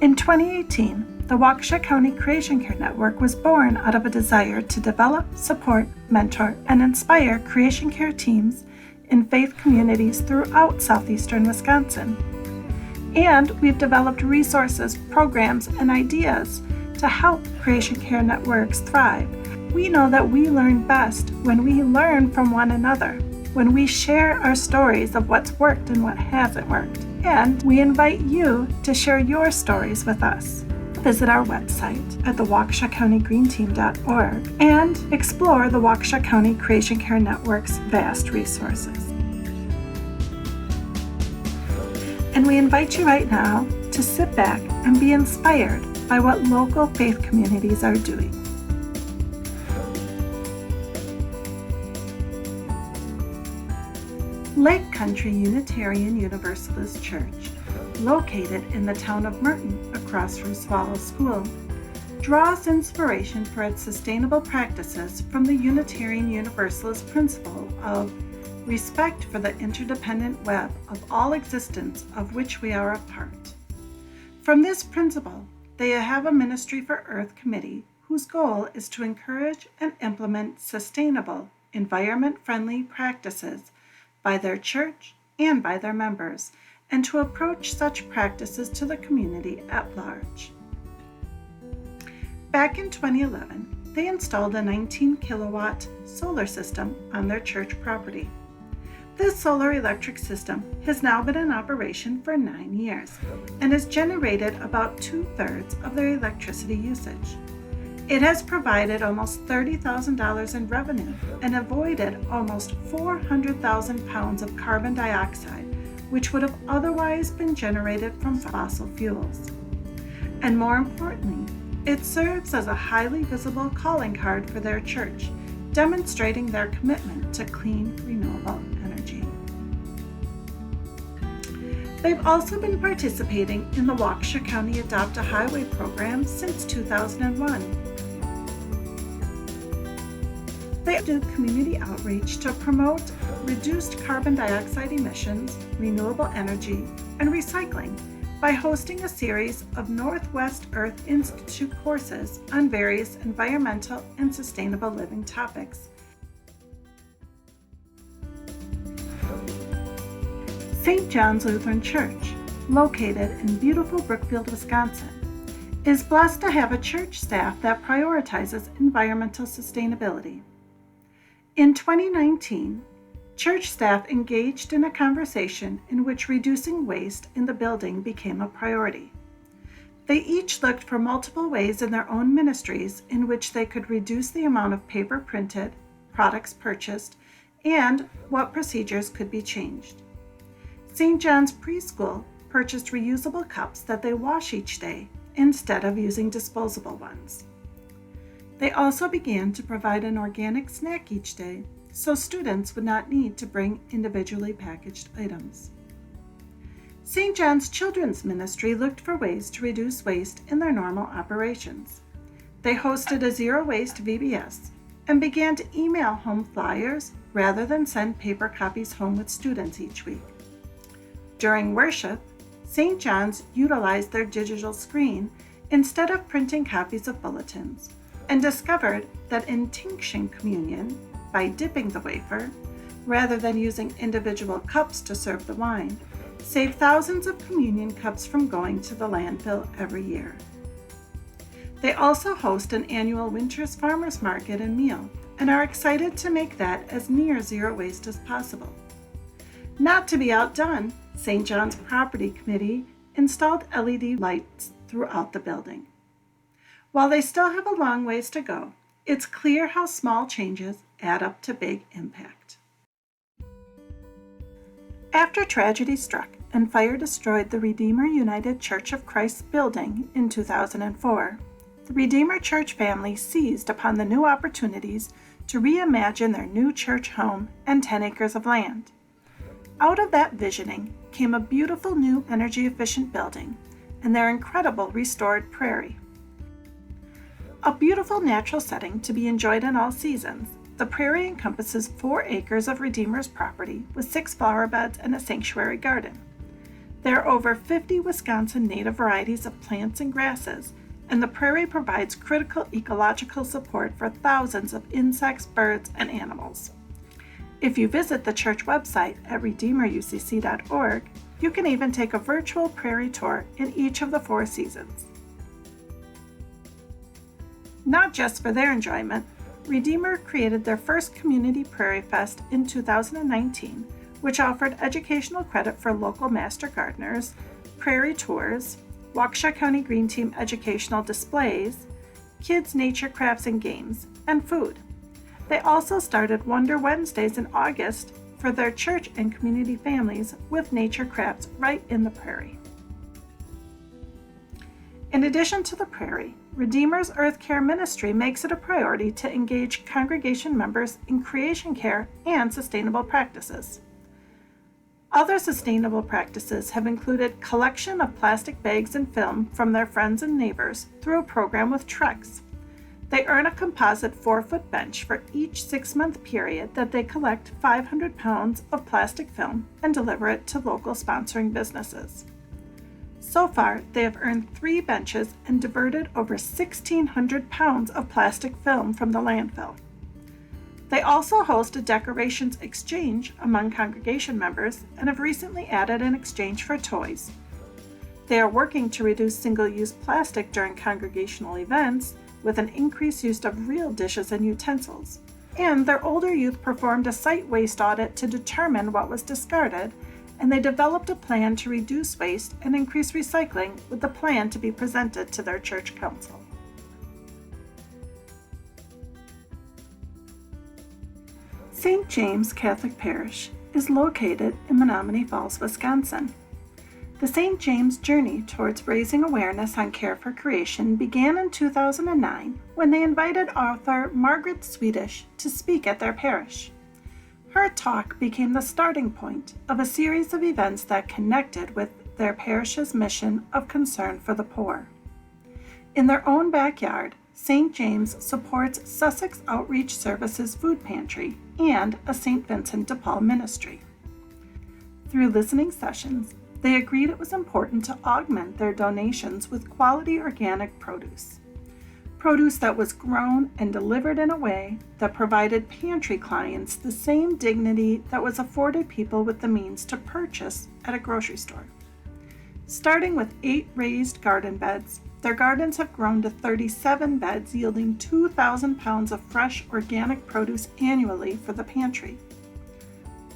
In 2018, the Waukesha County Creation Care Network was born out of a desire to develop, support, mentor, and inspire creation care teams in faith communities throughout southeastern Wisconsin. And we've developed resources, programs, and ideas to help creation care networks thrive. We know that we learn best when we learn from one another, when we share our stories of what's worked and what hasn't worked. And we invite you to share your stories with us. Visit our website at the WaukeshaCountyGreenTeam.org and explore the Waukesha County Creation Care Network's vast resources. And we invite you right now to sit back and be inspired by what local faith communities are doing. Lake Country Unitarian Universalist Church, located in the town of Merton across from Swallow School, draws inspiration for its sustainable practices from the Unitarian Universalist principle of respect for the interdependent web of all existence of which we are a part. From this principle, they have a Ministry for Earth committee whose goal is to encourage and implement sustainable, environment-friendly practices by their church and by their members, and to approach such practices to the community at large. Back in 2011, they installed a 19-kilowatt solar system on their church property. This solar electric system has now been in operation for 9 years and has generated about 2/3 of their electricity usage. It has provided almost $30,000 in revenue and avoided almost 400,000 pounds of carbon dioxide, which would have otherwise been generated from fossil fuels. And more importantly, it serves as a highly visible calling card for their church, demonstrating their commitment to clean, renewable energy. They've also been participating in the Waukesha County Adopt a Highway program since 2001. They do community outreach to promote reduced carbon dioxide emissions, renewable energy, and recycling by hosting a series of Northwest Earth Institute courses on various environmental and sustainable living topics. St. John's Lutheran Church, located in beautiful Brookfield, Wisconsin, is blessed to have a church staff that prioritizes environmental sustainability. In 2019, church staff engaged in a conversation in which reducing waste in the building became a priority. They each looked for multiple ways in their own ministries in which they could reduce the amount of paper printed, products purchased, and what procedures could be changed. St. John's Preschool purchased reusable cups that they wash each day instead of using disposable ones. They also began to provide an organic snack each day so students would not need to bring individually packaged items. St. John's Children's Ministry looked for ways to reduce waste in their normal operations. They hosted a zero-waste VBS and began to email home flyers rather than send paper copies home with students each week. During worship, St. John's utilized their digital screen instead of printing copies of bulletins, and discovered that intinction communion, by dipping the wafer, rather than using individual cups to serve the wine, saved thousands of communion cups from going to the landfill every year. They also host an annual Winter's Farmers Market and meal, and are excited to make that as near zero waste as possible. Not to be outdone, St. John's Property Committee installed LED lights throughout the building. While they still have a long ways to go, it's clear how small changes add up to big impact. After tragedy struck and fire destroyed the Redeemer United Church of Christ building in 2004, the Redeemer Church family seized upon the new opportunities to reimagine their new church home and 10 acres of land. Out of that visioning came a beautiful new energy-efficient building and their incredible restored prairie. A beautiful natural setting to be enjoyed in all seasons, the prairie encompasses 4 acres of Redeemer's property with 6 flower beds and a sanctuary garden. There are over 50 Wisconsin native varieties of plants and grasses, and the prairie provides critical ecological support for thousands of insects, birds, and animals. If you visit the church website at redeemerucc.org, you can even take a virtual prairie tour in each of the 4 seasons. Not just for their enjoyment, Redeemer created their first Community Prairie Fest in 2019, which offered educational credit for local master gardeners, prairie tours, Waukesha County Green Team educational displays, kids' nature crafts and games, and food. They also started Wonder Wednesdays in August for their church and community families with nature crafts right in the prairie. In addition to the prairie, Redeemer's Earth Care Ministry makes it a priority to engage congregation members in creation care and sustainable practices. Other sustainable practices have included collection of plastic bags and film from their friends and neighbors through a program with trucks. They earn a composite 4-foot bench for each 6-month period that they collect 500 pounds of plastic film and deliver it to local sponsoring businesses. So far, they have earned 3 benches and diverted over 1,600 pounds of plastic film from the landfill. They also host a decorations exchange among congregation members and have recently added an exchange for toys. They are working to reduce single-use plastic during congregational events with an increased use of real dishes and utensils. And their older youth performed a site waste audit to determine what was discarded, and they developed a plan to reduce waste and increase recycling with the plan to be presented to their church council. St. James Catholic Parish is located in Menomonee Falls, Wisconsin. The St. James journey towards raising awareness on care for creation began in 2009 when they invited author Margaret Swedish to speak at their parish. Her talk became the starting point of a series of events that connected with their parish's mission of concern for the poor. In their own backyard, St. James supports Sussex Outreach Services Food Pantry and a St. Vincent de Paul ministry. Through listening sessions, they agreed it was important to augment their donations with quality organic produce. Produce that was grown and delivered in a way that provided pantry clients the same dignity that was afforded people with the means to purchase at a grocery store. Starting with 8 raised garden beds, their gardens have grown to 37 beds, yielding 2,000 pounds of fresh organic produce annually for the pantry.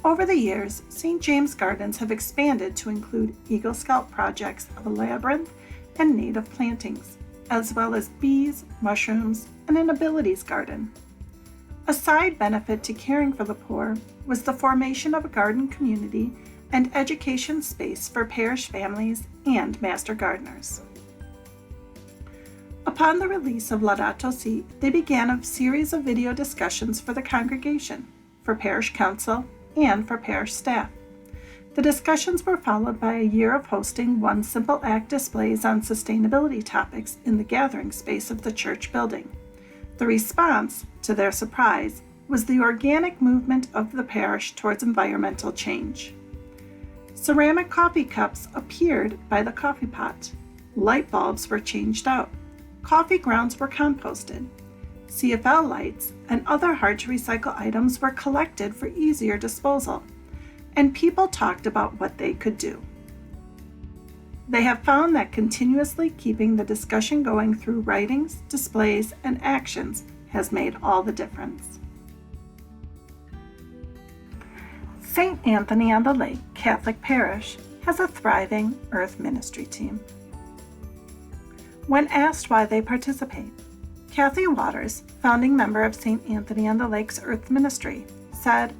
Over the years, St. James Gardens have expanded to include Eagle Scout projects of a labyrinth and native plantings, as well as bees, mushrooms, and an abilities garden. A side benefit to caring for the poor was the formation of a garden community and education space for parish families and master gardeners. Upon the release of Laudato Si, they began a series of video discussions for the congregation, for parish council, and for parish staff. The discussions were followed by a year of hosting One Simple Act displays on sustainability topics in the gathering space of the church building. The response, to their surprise, was the organic movement of the parish towards environmental change. Ceramic coffee cups appeared by the coffee pot. Light bulbs were changed out. Coffee grounds were composted. CFL lights and other hard-to-recycle items were collected for easier disposal, and people talked about what they could do. They have found that continuously keeping the discussion going through writings, displays, and actions has made all the difference. St. Anthony on the Lake Catholic Parish has a thriving Earth Ministry team. When asked why they participate, Kathy Waters, founding member of St. Anthony on the Lake's Earth Ministry, said,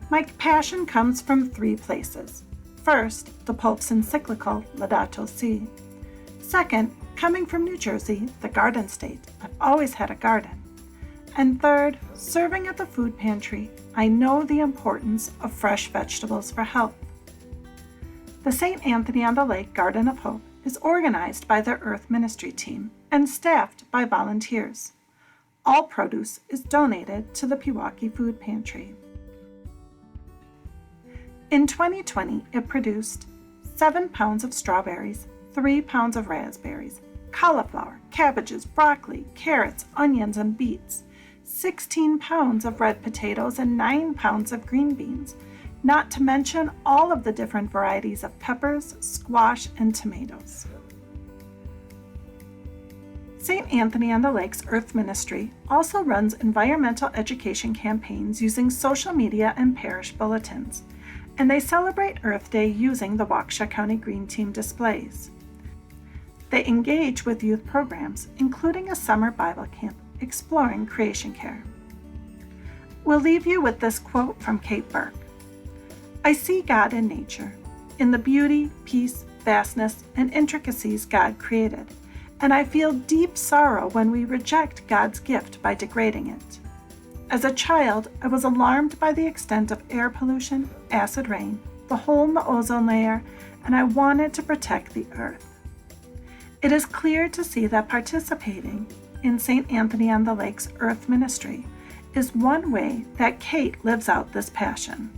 "My passion comes from 3 places. First, the Pope's encyclical Laudato Si. Second, coming from New Jersey, the Garden State, I've always had a garden. And third, serving at the food pantry, I know the importance of fresh vegetables for health." The St. Anthony on the Lake Garden of Hope is organized by their Earth Ministry team and staffed by volunteers. All produce is donated to the Pewaukee Food Pantry. In 2020, it produced 7 pounds of strawberries, 3 pounds of raspberries, cauliflower, cabbages, broccoli, carrots, onions, and beets, 16 pounds of red potatoes, and 9 pounds of green beans, not to mention all of the different varieties of peppers, squash, and tomatoes. St. Anthony on the Lakes Earth Ministry also runs environmental education campaigns using social media and parish bulletins, and they celebrate Earth Day using the Waukesha County Green Team displays. They engage with youth programs, including a summer Bible camp exploring creation care. We'll leave you with this quote from Kate Burke. "I see God in nature, in the beauty, peace, vastness, and intricacies God created, and I feel deep sorrow when we reject God's gift by degrading it. As a child, I was alarmed by the extent of air pollution, acid rain, the hole in the ozone layer, and I wanted to protect the earth." It is clear to see that participating in St. Anthony on the Lakes Earth Ministry is one way that Kate lives out this passion.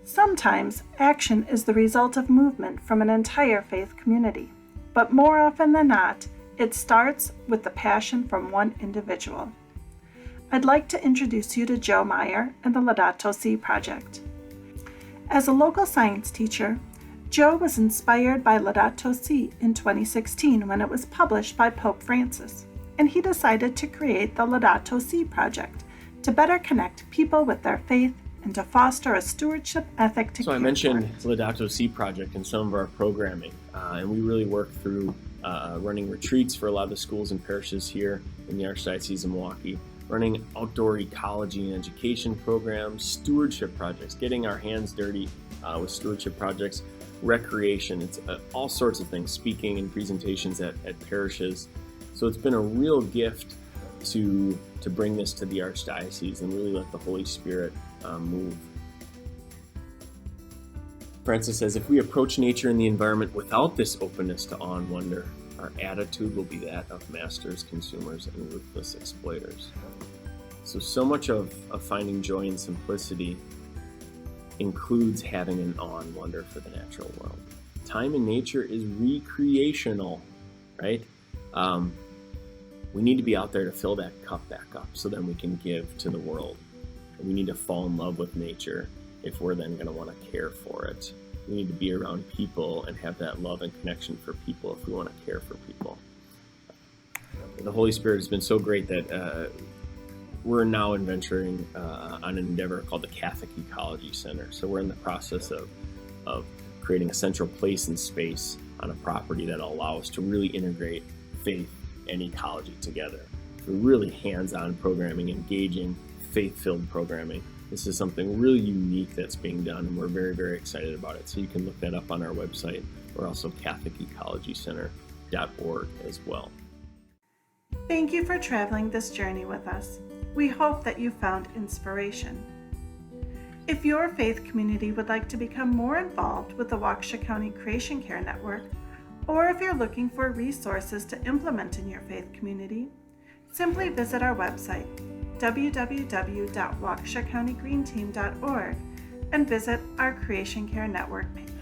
Sometimes action is the result of movement from an entire faith community, but more often than not, it starts with the passion from one individual. I'd like to introduce you to Joe Meyer and the Laudato Si Project. As a local science teacher, Joe was inspired by Laudato Si in 2016 when it was published by Pope Francis, and he decided to create the Laudato Si Project to better connect people with their faith and to foster a stewardship ethic to So I mentioned Laudato Si Project in some of our programming, and we really work through running retreats for a lot of the schools and parishes here in the Archdiocese of Milwaukee, running outdoor ecology and education programs, stewardship projects, getting our hands dirty with stewardship projects, recreation, it's all sorts of things, speaking and presentations at parishes. So it's been a real gift to bring this to the Archdiocese and really let the Holy Spirit move. Francis says, if we approach nature and the environment without this openness to awe and wonder, our attitude will be that of masters, consumers, and ruthless exploiters. So much of finding joy in simplicity includes having an awe and wonder for the natural world. Time in nature is recreational, right? We need to be out there to fill that cup back up so then we can give to the world. And we need to fall in love with nature if we're then going to want to care for it. We need to be around people and have that love and connection for people if we want to care for people. The Holy Spirit has been so great that we're now adventuring on an endeavor called the Catholic Ecology Center. So we're in the process of creating a central place and space on a property that will allow us to really integrate faith and ecology together. Through really hands-on programming, engaging, faith-filled programming. This is something really unique that's being done, and we're very, very excited about it. So you can look that up on our website. We're also CatholicEcologyCenter.org as well. Thank you for traveling this journey with us. We hope that you found inspiration. If your faith community would like to become more involved with the Waukesha County Creation Care Network, or if you're looking for resources to implement in your faith community, simply visit our website, www.waukeshacountygreenteam.org, and visit our Creation Care Network page.